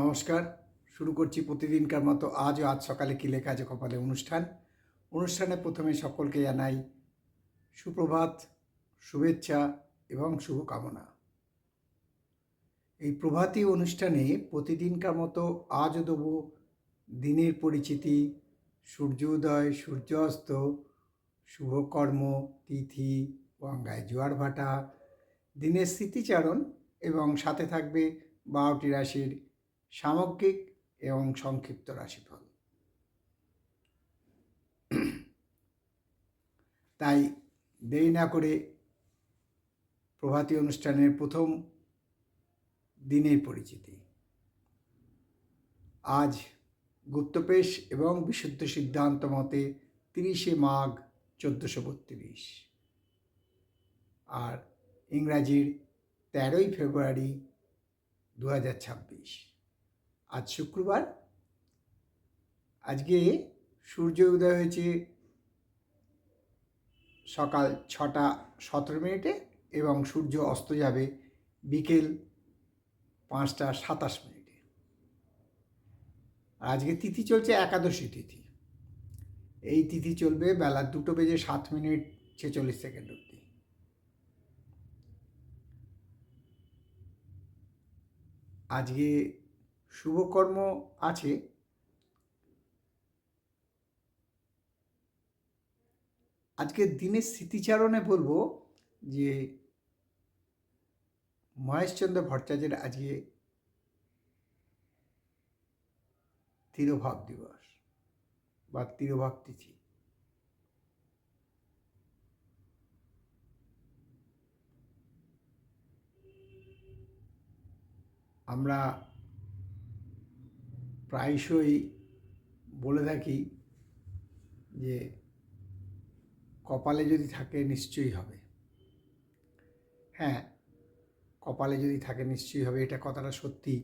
নমস্কার। শুরু করছি প্রতিদিনকার মতো আজ সকালে কী লেখা আছে কপালে অনুষ্ঠানে প্রথমে সকলকে জানাই সুপ্রভাত, শুভেচ্ছা এবং শুভকামনা। এই প্রভাতী অনুষ্ঠানে প্রতিদিনকার মতো আজও দেব দিনের পরিচিতি, সূর্যোদয়, সূর্যাস্ত, শুভকর্ম, তিথি, গঙ্গায় জোয়ার ভাটা, দিনের স্মৃতিচারণ এবং সাথে থাকবে 12টি রাশির সামগ্রিক এবং সংক্ষিপ্ত রাশিফল। তাই দেরি না করে প্রভাতী অনুষ্ঠানের প্রথম দিনের পরিচিতি। আজ গুপ্তপেশ এবং বিশুদ্ধ সিদ্ধান্ত মতে 30শে মাঘ 1432 আর ইংরাজির 13ই ফেব্রুয়ারি 2026। আজ শুক্রবার। আজকে সূর্য উদয় হয়েছে সকাল 6:17 এবং সূর্য অস্ত যাবে বিকেল 5:27। আজকে তিথি চলছে একাদশী তিথি। এই তিথি চলবে বেলা 2:07:46 অবধি। আজকে শুভকর্ম আছে। আজকের দিনের স্মৃতিচারণে বলবো যে মহেশচন্দ্র ভট্টাচার্যের আজকে তিরোভাব দিবস বা তিরোভাব তিথি। আমরা প্রায়শই বলে থাকি যে কপালে যদি থাকে নিশ্চয়ই হবে। হ্যাঁ, কপালে যদি থাকে নিশ্চয়ই হবে, এটা কথাটা সত্যি।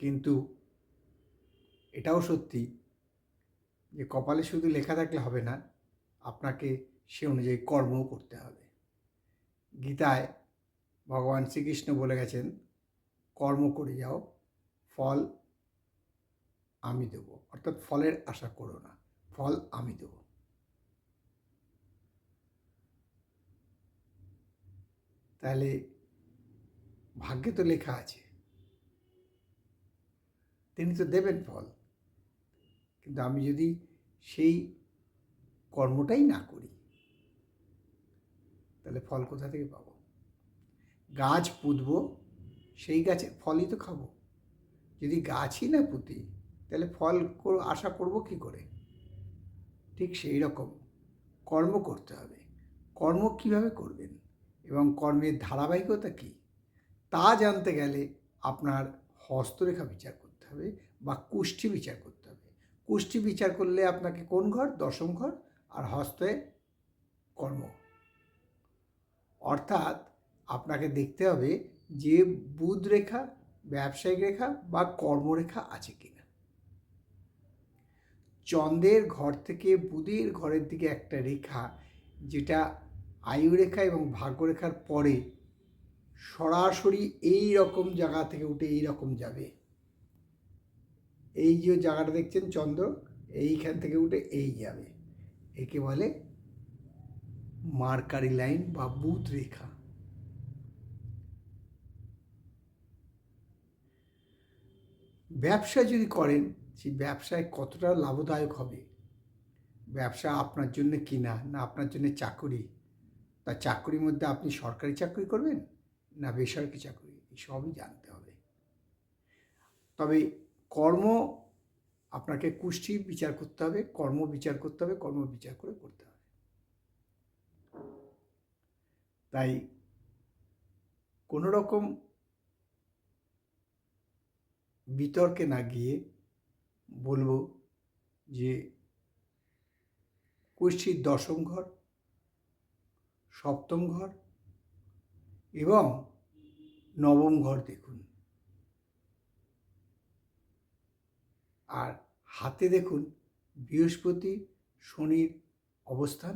কিন্তু এটাও সত্যি যে কপালে শুধু লেখা থাকলে হবে না, আপনাকে সে অনুযায়ী কর্মও করতে হবে। গীতায় ভগবান শ্রীকৃষ্ণ বলে গেছেন, কর্ম করে যাও, ফল আমি দেব। অর্থাৎ ফলের আশা করো না, ফল আমি দেব। তাহলে ভাগ্যে তো লেখা আছে, তিনি তো দেবেন ফল। কিন্তু আমি যদি সেই কর্মটাই না করি, তাহলে ফল কোথা থেকে পাবো? গাছ পুঁতবো, সেই গাছের ফলই তো খাবো। যদি গাছই না পুঁতি, তাহলে ফল আশা করব কি করে? ঠিক সেই রকম কর্ম করতে হবে। কর্ম কিভাবে করবেন এবং কর্মের ধারাবাহিকতা কী, তা জানতে গেলে আপনার হস্তরেখা বিচার করতে হবে বা কুষ্ঠি বিচার করতে হবে। কুষ্ঠি বিচার করলে আপনাকে কোন ঘর? দশম ঘর। আর হস্তে কর্ম। অর্থাৎ আপনাকে দেখতে হবে যে বুধ রেখা, ব্যবসায়িক রেখা বা কর্মরেখা আছে কিনা। চন্দ্রের ঘর থেকে বুধের ঘরের দিকে একটা রেখা, যেটা আয়ুরেখা এবং ভাগ্যরেখার পরে সরাসরি এই রকম জায়গা থেকে উঠে এই রকম যাবে। এই যে জায়গাটা দেখছেন চন্দ্র, এইখান থেকে উঠে এই যাবে। একে বলে মার্কারি লাইন বা বুধ রেখা। ব্যবসা যদি করেন, সেই ব্যবসায় কতটা লাভদায়ক হবে, ব্যবসা আপনার জন্য কিনা না আপনার জন্য চাকুরি, তা চাকুরির মধ্যে আপনি সরকারি চাকরি করবেন না বেসরকারি চাকরি, সবই জানতে হবে। তবে কর্ম আপনাকে কুষ্ঠি বিচার করতে হবে, কর্ম বিচার করতে হবে, কর্ম বিচার করে করতে হবে। তাই কোনো রকম বিতর্কে না গিয়ে বলবো যে কুষ্ঠির দশম ঘর, সপ্তম ঘর এবং নবম ঘর দেখুন। আর হাতে দেখুন বৃহস্পতি শনির অবস্থান,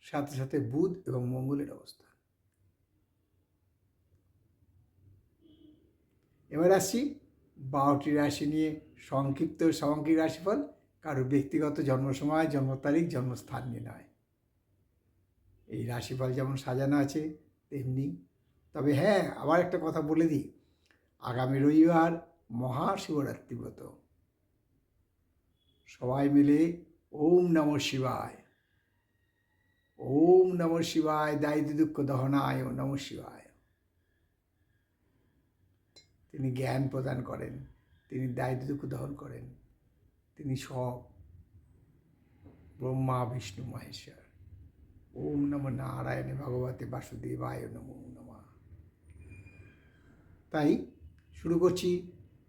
সাথে সাথে বুধ এবং মঙ্গলের অবস্থান। এবার আসছি 12টি রাশি নিয়ে সংক্ষিপ্ত সামগ্রিক রাশিফল, কারোর ব্যক্তিগত জন্ম সময়, জন্ম তারিখ, জন্মস্থান নিয়ে নয়। এই রাশিফল যেমন সাজানো আছে তেমনি। তবে হ্যাঁ, আবার একটা কথা বলে দিই, আগামী রবিবার মহাশিবরাত্রি ব্রত। সবাই মিলে ওম নমঃ শিবায়, ওম নমঃ শিবায়, দারিদ্র দুঃখ দহনায় নমঃ শিবায়। তিনি জ্ঞান প্রদান করেন, তিনি দারিদ্র দুঃখ দহন করেন, তিনি সব, ব্রহ্মা বিষ্ণু মহেশ্বর। ওম নমঃ নারায়ণে ভগবতে বাসুদেবায় নমো নমঃ। তাই শুরু করছি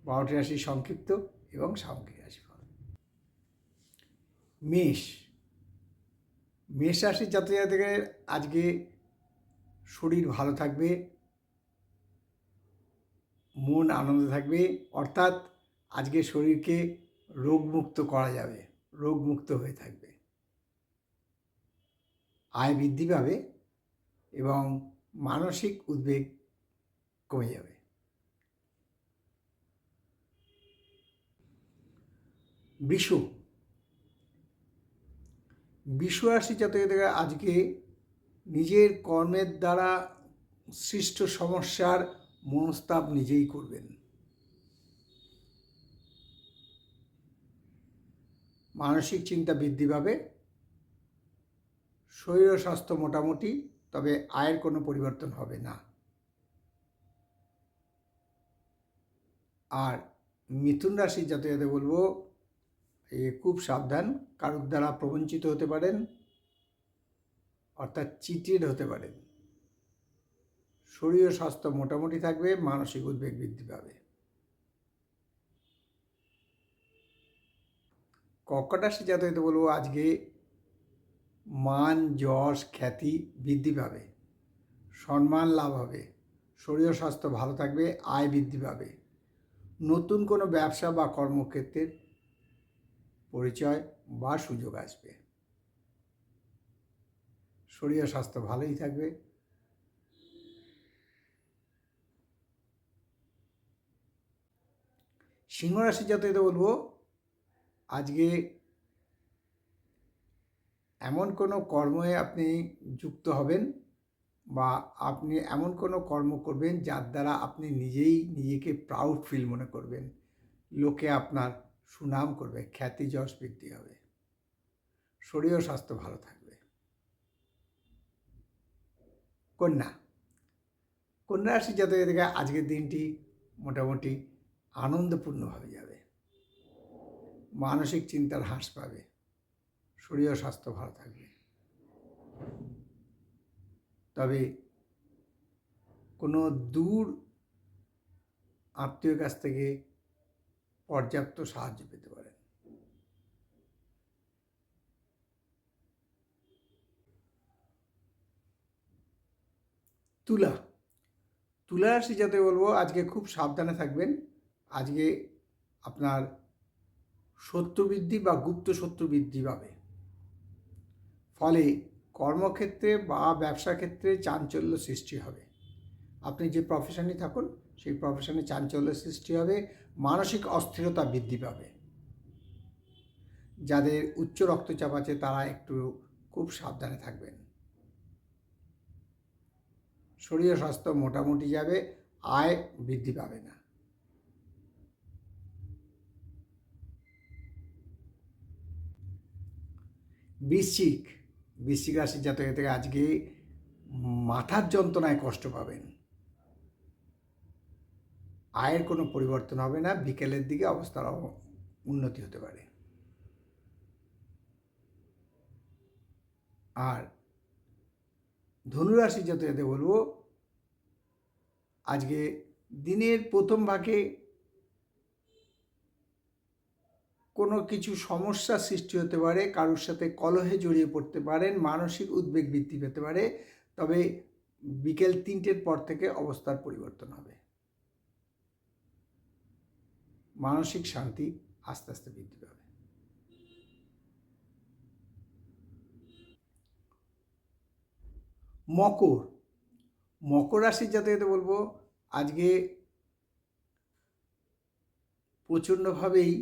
12টি রাশির সংক্ষিপ্ত এবং সামগ্রিক রাশিফল। মেষ, মেষ রাশির জাতক জাতিকাদের আজকে শরীর ভালো থাকবে, মন আনন্দে থাকবে, অর্থাৎ আজকে শরীরকে রোগমুক্ত করা যাবে, রোগমুক্ত হয়ে থাকবে। আয় বৃদ্ধি পাবে এবং মানসিক উদ্বেগ কমে যাবে। বৃষ, বৃষ রাশি জাতক জাতিকা আজকে নিজের কর্মের দ্বারা সৃষ্ট সমস্যার মনস্তাপ নিজেই করবেন। মানসিক চিন্তা বৃদ্ধি পাবে, শরীর স্বাস্থ্য মোটামুটি, তবে আয়ের কোনো পরিবর্তন হবে না। আর মিথুন রাশির জাতক বলবো খুব সাবধান, কারোর দ্বারা প্রবঞ্চিত হতে পারেন, অর্থাৎ চিটিড হতে পারেন। শরীর স্বাস্থ্য মোটামুটি থাকবে, মানসিক উদ্বেগ বৃদ্ধি পাবে। কর্কট রাশি জাতক বলবো আজকে মান যশ খ্যাতি বৃদ্ধি পাবে, সম্মান লাভ হবে, শরীর স্বাস্থ্য ভালো থাকবে, আয় বৃদ্ধি পাবে। নতুন কোনো ব্যবসা বা কর্মক্ষেত্রের পরিচয় বা সুযোগ আসবে। শরীর স্বাস্থ্য ভালোই থাকবে। সিংহ রাশি জাতক বলবো আজকে এমন কোনো কর্মে আপনি যুক্ত হবেন বা আপনি এমন কোনো কর্ম করবেন যার দ্বারা আপনি নিজেই নিজেকে প্রাউড ফিল মনে করবেন, লোকে আপনার সুনাম করবে, খ্যাতি যশ বৃদ্ধি হবে, শরীর ও স্বাস্থ্য ভালো থাকবে। কন্যা, কন্যা রাশি জাতক জাতিকা আজকের দিনটি মোটামুটি আনন্দপূর্ণভাবে যাবে, মানসিক চিন্তার হ্রাস পাবে, শরীর ও স্বাস্থ্য ভালো থাকবে। তবে কোনো দূর আত্মীয়ের কাছ থেকে পর্যাপ্ত সাহায্য পেতে পারেন। তুলা, তুলা রাশি যাতে বলবো আজকে খুব সাবধানে থাকবেন। আজকে আপনার শত্রু বৃদ্ধি বা গুপ্ত শত্রু বৃদ্ধি পাবে, ফলে কর্মক্ষেত্রে বা ব্যবসা ক্ষেত্রে চাঞ্চল্য সৃষ্টি হবে। আপনি যে প্রফেশনে থাকুন সেই প্রফেশনে চাঞ্চল্য সৃষ্টি হবে, মানসিক অস্থিরতা বৃদ্ধি পাবে। যাদের উচ্চ রক্তচাপ আছে তারা একটু খুব সাবধানে থাকবেন। শরীর স্বাস্থ্য মোটামুটি যাবে, আয় বৃদ্ধি পাবে না। বৃশ্চিক, বৃশ্চিক রাশির জাতক থেকে আজকে মাথার যন্ত্রণায় কষ্ট পাবেন, আয়ের কোনো পরিবর্তন হবে না, বিকেলের দিকে অবস্থার উন্নতি হতে পারে। আর ধনুরাশি জাতকদের বলবো আজকে দিনের প্রথম ভাগে কোনো কিছু সমস্যা সৃষ্টি হতে পারে, কারোর সাথে কলহে জড়িয়ে পড়তে পারেন, মানসিক উদ্বেগ বৃদ্ধি পেতে পারে, তবে বিকেল 3টের পর থেকে অবস্থার পরিবর্তন হবে, মানসিক শান্তি আস্তে আস্তে বৃদ্ধি পাবে। মকর, মকর রাশির জাতকদের বলবো আজকে প্রচণ্ডভাবেই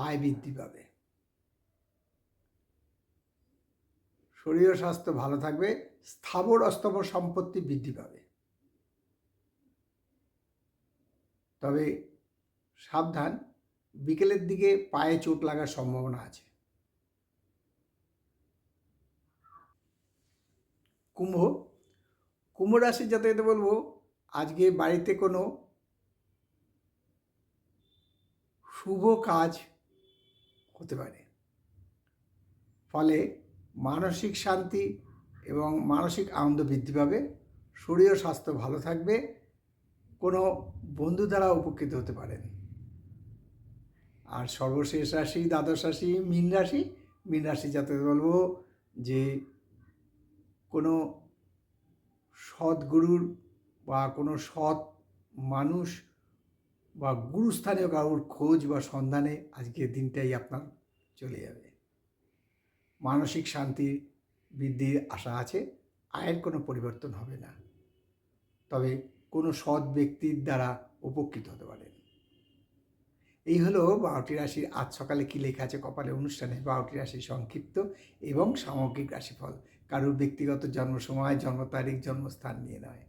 আয় বৃদ্ধি পাবে। শরীর ও স্বাস্থ্য ভালো থাকবে, স্থাবর অস্থাবর সম্পত্তি বৃদ্ধি পাবে। তবে সাবধান, বিকেলের দিকে পায়ে চোট লাগার সম্ভাবনা আছে। কুম্ভ রাশির জাতকদের বলবো, আজকে বাড়িতে কোনো শুভ কাজ হতে পারে, ফলে মানসিক শান্তি এবং মানসিক আনন্দ বৃদ্ধি পাবে। শরীর ও স্বাস্থ্য ভালো থাকবে, কোনো বন্ধু দ্বারা উপকৃত হতে পারেন। আর সর্বশেষ রাশি, দ্বাদশ রাশি মীন রাশি। মীন রাশি জাতকদের বলবো যে কোনো সদ্গুরুর বা কোনো সৎ মানুষ বা গুরুস্থানীয় কারোর খোঁজ বা সন্ধানে আজকের দিনটাই আপনার চলে যাবে। মানসিক শান্তি বৃদ্ধির আশা আছে, আয়ের কোনো পরিবর্তন হবে না, তবে কোনো সৎ ব্যক্তির দ্বারা উপকৃত হতে পারেন। এই হলো 12টি রাশির আজ সকালে কী লেখা আছে কপালে অনুষ্ঠানে 12টি রাশির সংক্ষিপ্ত এবং সামগ্রিক রাশিফল। কারোর ব্যক্তিগত জন্ম সময়, জন্ম তারিখ, জন্মস্থান নিয়ে নয়।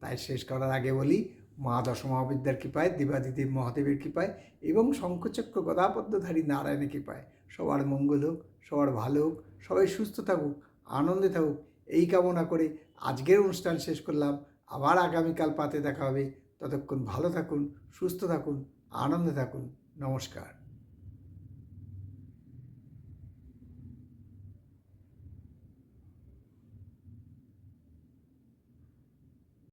তাই শেষ করার আগে বলি, মা দশমহাবিদ্যার কৃপায়, দেবাদিদেব মহাদেবের কৃপায় এবং শঙ্খচক্র গদাপদ্মধারী নারায়ণের কৃপায় সবার মঙ্গল হোক, সবার ভালো হোক, সবাই সুস্থ থাকুক, আনন্দে থাকুক, এই কামনা করে আজকের অনুষ্ঠান শেষ করলাম। আবার আগামীকাল পাতে দেখা হবে। ততক্ষণ ভালো থাকুন, সুস্থ থাকুন, আনন্দে থাকুন। নমস্কার।